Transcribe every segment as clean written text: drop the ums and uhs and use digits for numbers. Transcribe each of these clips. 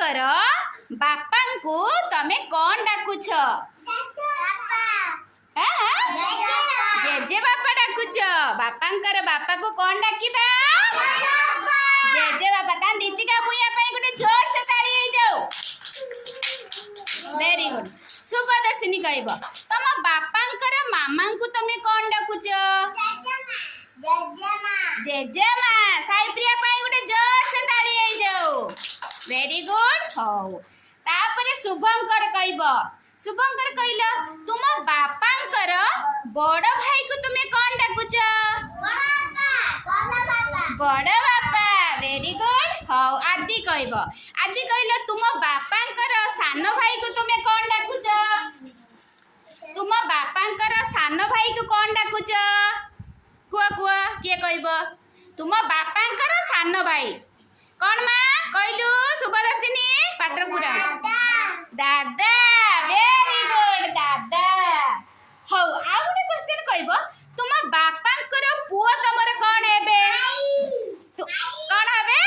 कर बापा को तमे कौन डाकुछ? जेजे बापा डाकुछ। बापांकर बापा को कौन डाकिबा? जेजे बापा। ता दीदिका बुया पई गुटे जोर से ताली हे जाओ। Very good. सुभदर्शिनी कहब तम बापांकर मामा को तमे कौन डाकुछ? जेजेमा। साई प्रिया पई गुटे जोर से ताली हे जाओ। Very good. हो तापरे शुभंकर कहब। शुभंकर कहला तुम बापांकर बड़ भाई को तुमे कौन डाकुछ? बड़ बापा। Very good. हो आदि कहब। आदि कहला तुम बापांकर सान भाई को तुमे कौन डाकुछ? तुम बापांकर सान भाई को कौन डाकुछ? कुआ कुआ किए कहब? तुम बापांकर सान भाई कौन माँ कहलु? शुभदर्शिनी पाटर पूरा दादा। वेरी गुड दादा। हो आ गोटे क्वेश्चन कहब तुम बापांकर पुओ तमर कौन हेबे? कौन हेबे?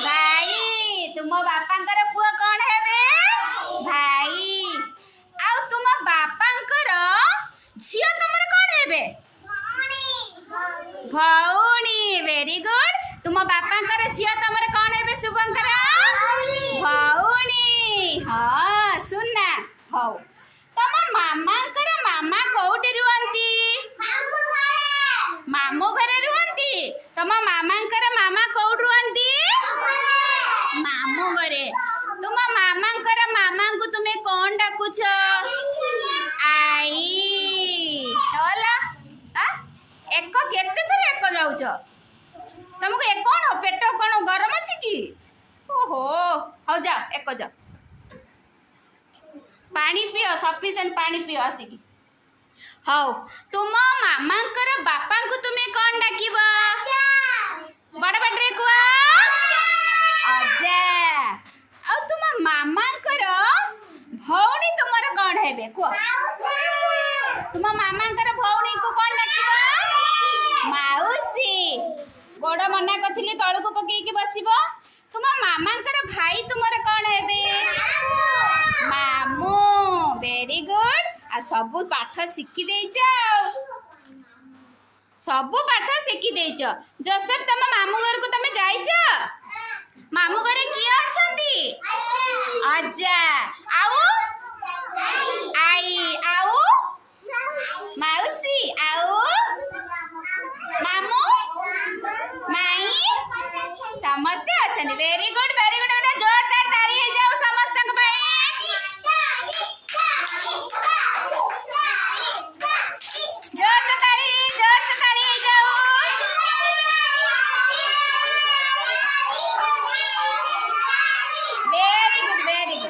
भाई। तुम बापांकर पुओ कौन हेबे? भाई। आउ तुम बापांकर झियो तमर कौन हेबे? भौणी। Very good. तुम बापांकर झियो तमर कौन हेबे शुभंकर? भौणी। हाँ सुनना। हो तम मामांकर मामा कोउटी रुहंती? मामू घरे रुहंती। तम मामांकर मामा कोउट रुहंती? मामू घरे। तुम मामांकर मामा को तुमे कौन डाकुछ? आई। होला एक केते थर एक जाउछ? तुमको एक कौन पेट कौन गरम अछि कि? ओहो हो जा एक जा पानी पियो सफिशिएंट पानी पियो आसिकी। हाउ तुम मामांकर बापा को तुमे कौन डाकिबा? बड़ बड़रे कुआ अजा। आ तुम मामांकर भौणी तुमर कौन हेबे कुआ? तुम मामांकर भौणी को कौन डाकिबा? माउसी। गोड़ मना कथिली तळ को पकेई के बसिबो। तुम मामांकर भाई तुमर कौन हेबे? मामू। Very good. आ सबु पाठ शिखी देइछ। सबु पाठ शिखी देइछ। जोसेफ तम मामू घर को तमे जाइछ? मामू घरे किए अछंती? अजा। आउ आई। आउ माउसी। आउ मामू माई समस्ते अछंती। Very good.